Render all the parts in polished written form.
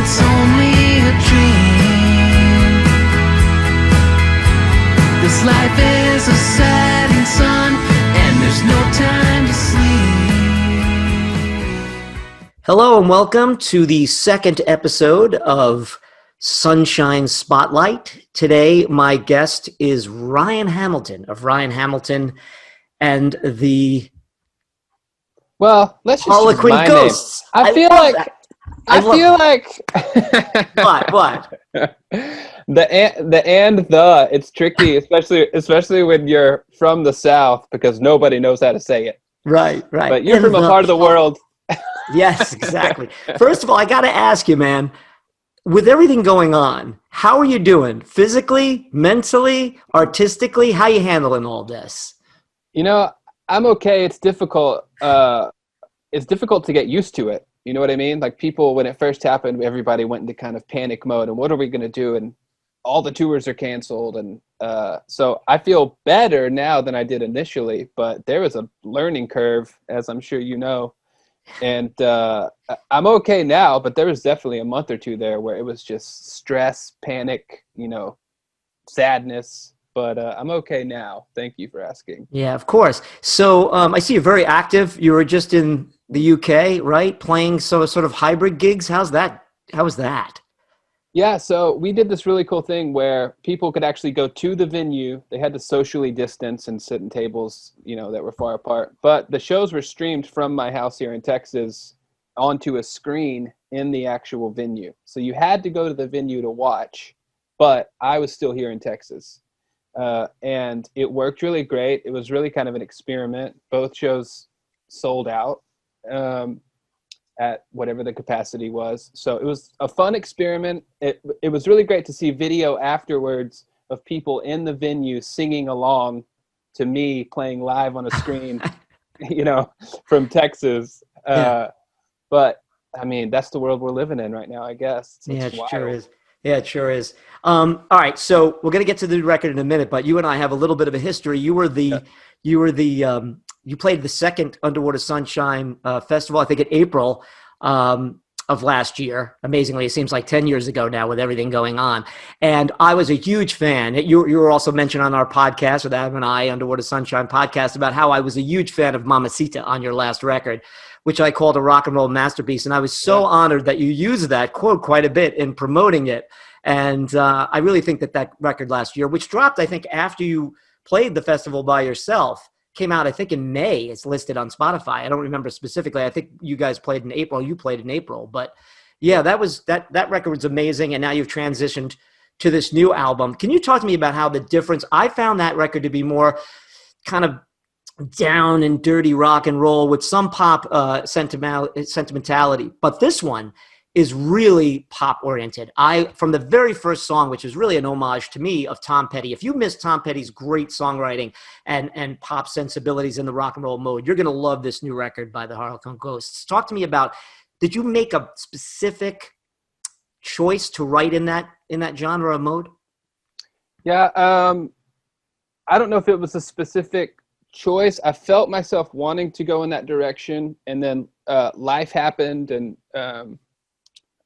it's only a dream. This life is a setting sun, and there's no time to sleep. Hello and welcome to the second episode of Sunshine Spotlight. Today, my guest is Ryan Hamilton of Ryan Hamilton and the Well, let's just use HARLEQUIN my Ghosts. name. I feel like What? it's tricky, especially when you're from the South, because nobody knows how to say it. Right. But you're from a part of the world. Yes, exactly. First of all, I got to ask you, man, with everything going on, how are you doing? Physically, mentally, artistically? How are you handling all this? You know, I'm okay. It's difficult. It's difficult to get used to it. You know what I mean? Like, people, when it first happened, everybody went into kind of panic mode. And what are we going to do? And all the tours are canceled. And so I feel better now than I did initially. But there was a learning curve, as I'm sure you know. And I'm okay now, but there was definitely a month or two there where it was just stress, panic, sadness. But I'm okay now. Thank you for asking. Yeah, of course. So I see you're very active. You were just in the UK, right? Playing sort of hybrid gigs. How was that? Yeah, so we did this really cool thing where people could actually go to the venue. They had to socially distance and sit in tables, that were far apart. But the shows were streamed from my house here in Texas onto a screen in the actual venue. So you had to go to the venue to watch, but I was still here in Texas. And it worked really great. It was really kind of an experiment. Both shows sold out at whatever the capacity was. So it was a fun experiment. It was really great to see video afterwards of people in the venue singing along to me playing live on a screen, from Texas. Yeah. But I mean, that's the world we're living in right now, I guess. Yeah, it wild. sure is. Yeah, it sure is. All right, so we're gonna get to the record in a minute, but you and I have a little bit of a history. You played the second Underwater Sunshine Festival, I think, in April of last year. Amazingly, it seems like 10 years ago now with everything going on. And I was a huge fan. You were also mentioned on our podcast with Adam and I, Underwater Sunshine podcast, about how I was a huge fan of Mamacita on your last record, which I called a rock and roll masterpiece. And I was so honored that you used that quote quite a bit in promoting it. And I really think that record last year, which dropped, I think, after you played the festival by yourself, came out, I think, in May. It's listed on Spotify. I don't remember specifically. I think you guys played in April. You played in April. But yeah, that record was amazing. And now you've transitioned to this new album. Can you talk to me about how the difference? I found that record to be more kind of down and dirty rock and roll with some pop sentimentality. But this one is really pop oriented. From the very first song, which is really an homage to me of Tom Petty. If you miss Tom Petty's great songwriting and pop sensibilities in the rock and roll mode, you're going to love this new record by the HARLEQUIN Ghosts. Talk to me about, did you make a specific choice to write in that genre of mode? Yeah, I don't know if it was a specific choice. I felt myself wanting to go in that direction, and then life happened, and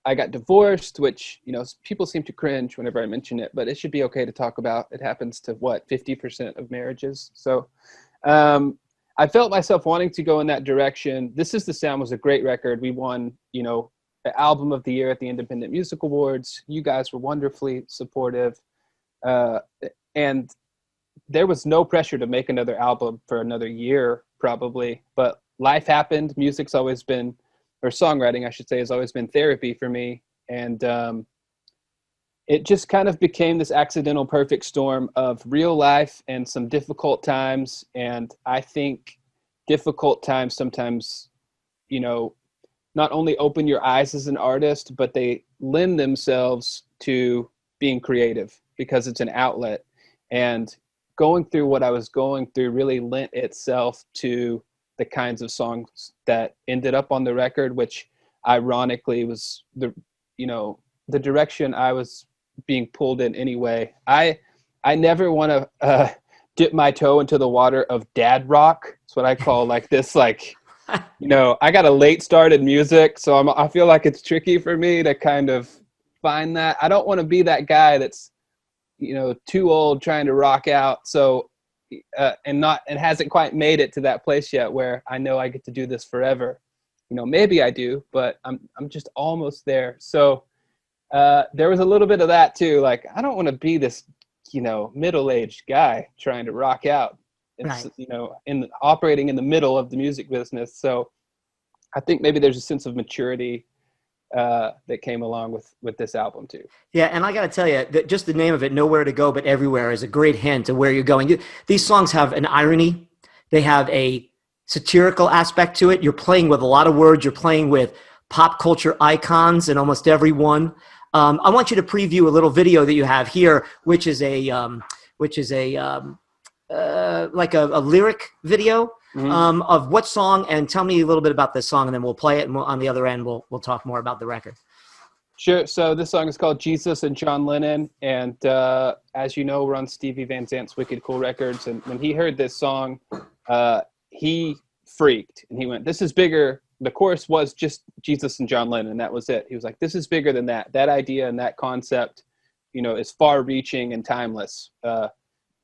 I got divorced, which, people seem to cringe whenever I mention it, but it should be okay to talk about. It happens to 50% of marriages. So I felt myself wanting to go in that direction. This Is the Sound was a great record. We won, the album of the year at the Independent Music Awards. You guys were wonderfully supportive. And there was no pressure to make another album for another year, probably, but life happened. Music's always been, or songwriting, I should say, has always been therapy for me. And it just kind of became this accidental perfect storm of real life and some difficult times. And I think difficult times sometimes, not only open your eyes as an artist, but they lend themselves to being creative because it's an outlet. And going through what I was going through really lent itself to the kinds of songs that ended up on the record, which ironically was the direction I was being pulled in anyway. I never want to dip my toe into the water of dad rock. It's what I call this I got a late start in music, so I feel like it's tricky for me to kind of find that. I don't want to be that guy that's, too old trying to rock out. So, and hasn't quite made it to that place yet where I know I get to do this forever. Maybe I do, but I'm just almost there. So, there was a little bit of that too. Like, I don't want to be this, middle-aged guy trying to rock out. It's, Right. Operating in the middle of the music business. So I think maybe there's a sense of maturity that came along with this album too. Yeah, and I got to tell you, that just the name of it, "Nowhere to Go But Everywhere," is a great hint of where you're going. These songs have an irony. They have a satirical aspect to it. You're playing with a lot of words. You're playing with pop culture icons in almost every one. I want you to preview a little video that you have here, which is like a lyric video of what song, and tell me a little bit about this song, and then we'll play it, and on the other end, we'll talk more about the record. Sure. So this song is called Jesus and John Lennon. And as you know, we're on Stevie Van Zant's Wicked Cool Records. And when he heard this song, he freaked. And he went, this is bigger. The chorus was just Jesus and John Lennon. That was it. He was like, this is bigger than that. That idea and that concept, is far-reaching and timeless.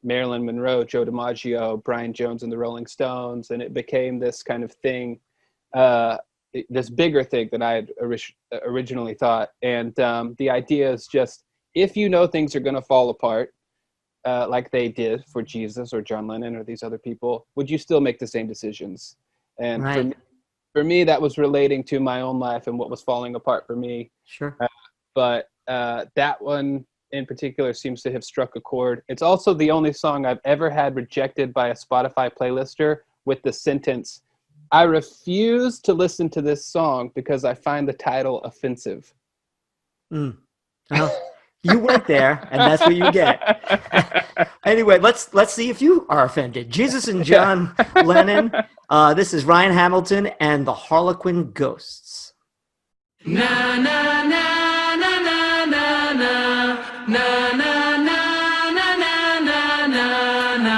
Marilyn Monroe, Joe DiMaggio, Brian Jones and the Rolling Stones. And it became this kind of thing, this bigger thing than I had originally thought. And the idea is just, if things are going to fall apart, like they did for Jesus or John Lennon or these other people, would you still make the same decisions? And Right. for me, that was relating to my own life and what was falling apart for me. Sure. But that one in particular seems to have struck a chord. It's also the only song I've ever had rejected by a Spotify playlister with the sentence, I refuse to listen to this song because I find the title offensive. Well, you went there, and that's what you get. Anyway, let's see if you are offended. Jesus and John Lennon. This is Ryan Hamilton and the Harlequin Ghosts. Na na na na na na na na na na na na na na.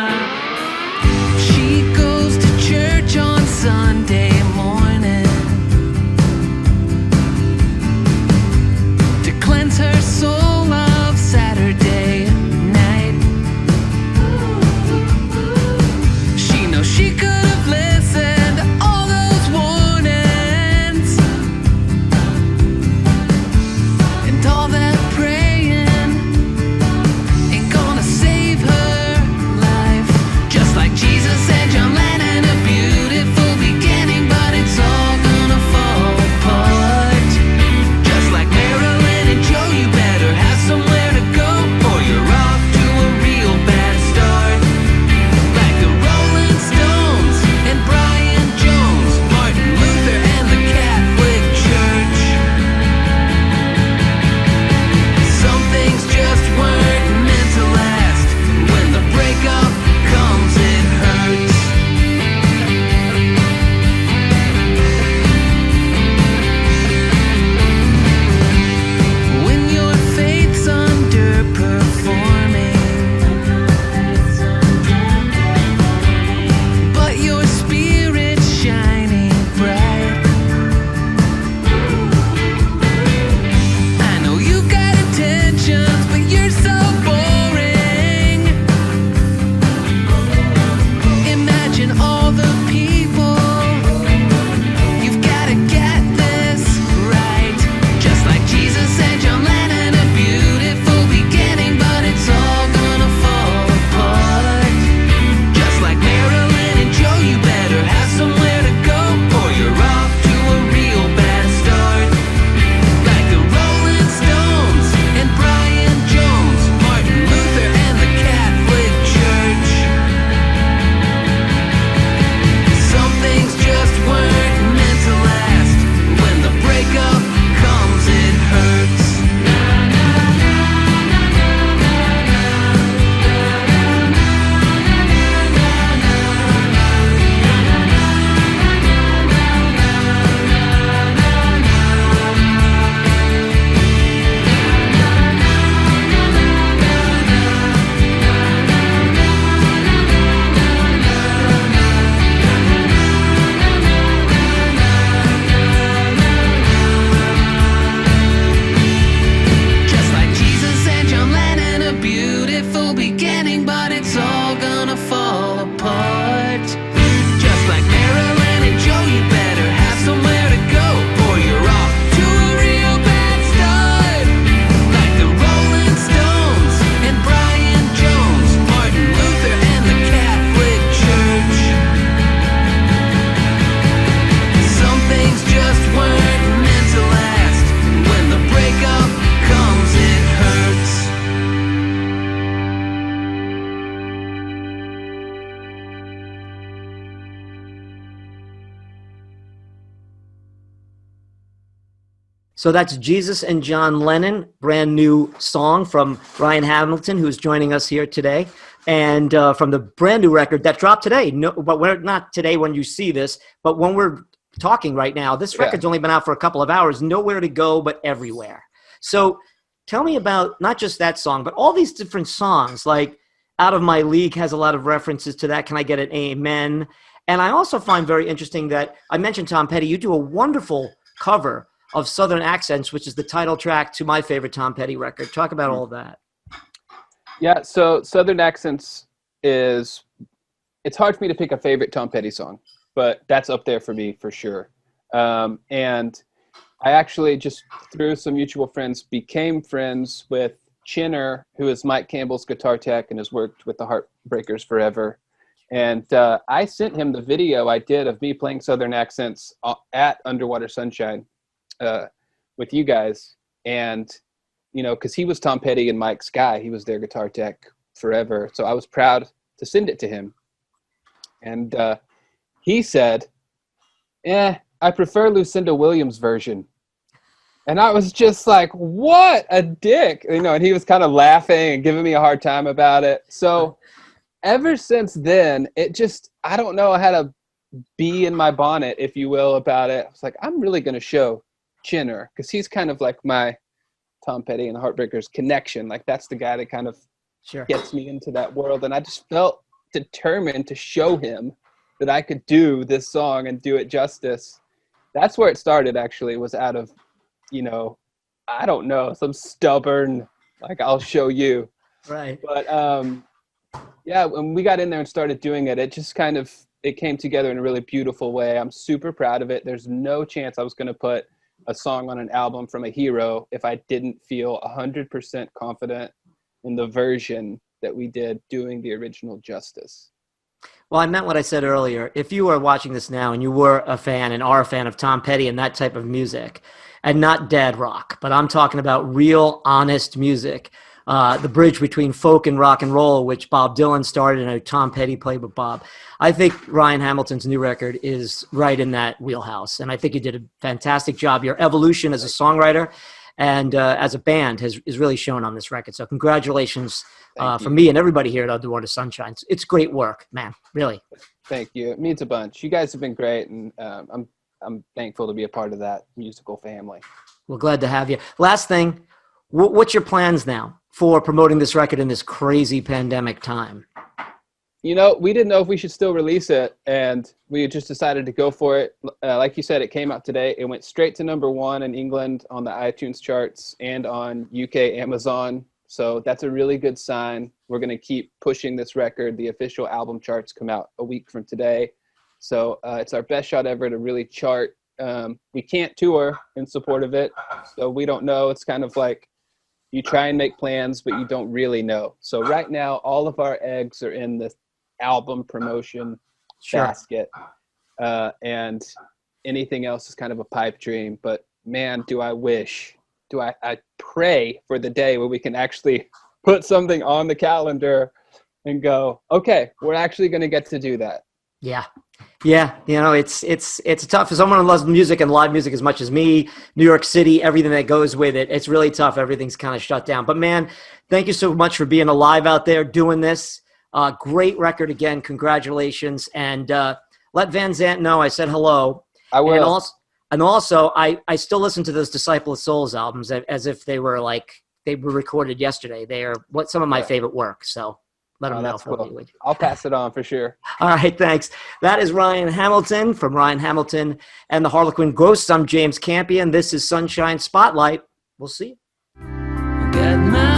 She goes to church on Sunday morning to cleanse her soul of Saturday night. She knows she could have listened to all those warnings and all that praying So that's Jesus and John Lennon, brand new song from Ryan Hamilton, who's joining us here today. And from the brand new record that dropped today. No, but we're not today when you see this, but when we're talking right now, this record's only been out for a couple of hours, nowhere to go but everywhere. So tell me about not just that song, but all these different songs, like Out of My League has a lot of references to that. Can I Get an Amen? And I also find very interesting that I mentioned Tom Petty. You do a wonderful cover of Southern Accents, which is the title track to my favorite Tom Petty record. Talk about all of that. Yeah, so Southern Accents it's hard for me to pick a favorite Tom Petty song, but that's up there for me for sure. And I actually just through some mutual friends became friends with Chinner, who is Mike Campbell's guitar tech and has worked with the Heartbreakers forever. And I sent him the video I did of me playing Southern Accents at Underwater Sunshine with you guys. And, you know, because he was Tom Petty and Mike's guy. He was their guitar tech forever. So I was proud to send it to him. And he said, I prefer Lucinda Williams' version. And I was just like, what a dick. You know, and he was kind of laughing and giving me a hard time about it. So ever since then, I don't know, I had a bee in my bonnet, if you will, about it. I was like, I'm really going to show Chinner, because he's kind of like my Tom Petty and the Heartbreakers connection. Like, that's the guy that kind of gets me into that world. And I just felt determined to show him that I could do this song and do it justice. That's where it started, actually, was out of, you know, I don't know, some stubborn, like, I'll show you. Right. But, yeah, when we got in there and started doing it, it just kind of, it came together in a really beautiful way. I'm super proud of it. There's no chance I was going to put a song on an album from a hero if I didn't feel 100% confident in the version that we did doing the original justice. Well, I meant what I said earlier. If you are watching this now and you were a fan and are a fan of Tom Petty and that type of music, and not dad rock, but I'm talking about real, honest music, the bridge between folk and rock and roll, which Bob Dylan started and Tom Petty played with Bob. I think Ryan Hamilton's new record is right in that wheelhouse, and I think you did a fantastic job. Your evolution as a songwriter and as a band is really shown on this record. So congratulations from me and everybody here at Underwater Sunshine. It's great work, man, really. Thank you. It means a bunch. You guys have been great, and I'm thankful to be a part of that musical family. We're glad to have you. Last thing, what's your plans now for promoting this record in this crazy pandemic time? You know, we didn't know if we should still release it, and we just decided to go for it. Like you said, it came out today. It went straight to #1 in England on the iTunes charts and on UK Amazon. So that's a really good sign. We're going to keep pushing this record. The official album charts come out a week from today. So it's our best shot ever to really chart. We can't tour in support of it, so we don't know. It's kind of like you try and make plans, but you don't really know. So right now, all of our eggs are in the album promotion basket, and anything else is kind of a pipe dream. But man, do I pray for the day where we can actually put something on the calendar and go, okay, we're actually going to get to do that. Yeah. Yeah. You know, it's tough for someone who loves music and live music as much as me, New York City, everything that goes with it. It's really tough. Everything's kind of shut down. But man, thank you so much for being alive out there doing this. Great record again. Congratulations. And let Van Zandt know I said hello. I will. And also I still listen to those Disciple of Souls albums as if they were recorded yesterday. They are some of my favorite work. So let them know. Cool. I'll pass it on for sure. All right, thanks. That is Ryan Hamilton from Ryan Hamilton and the Harlequin Ghosts. I'm James Campion. This is Sunshine Spotlight. We'll see you. Got my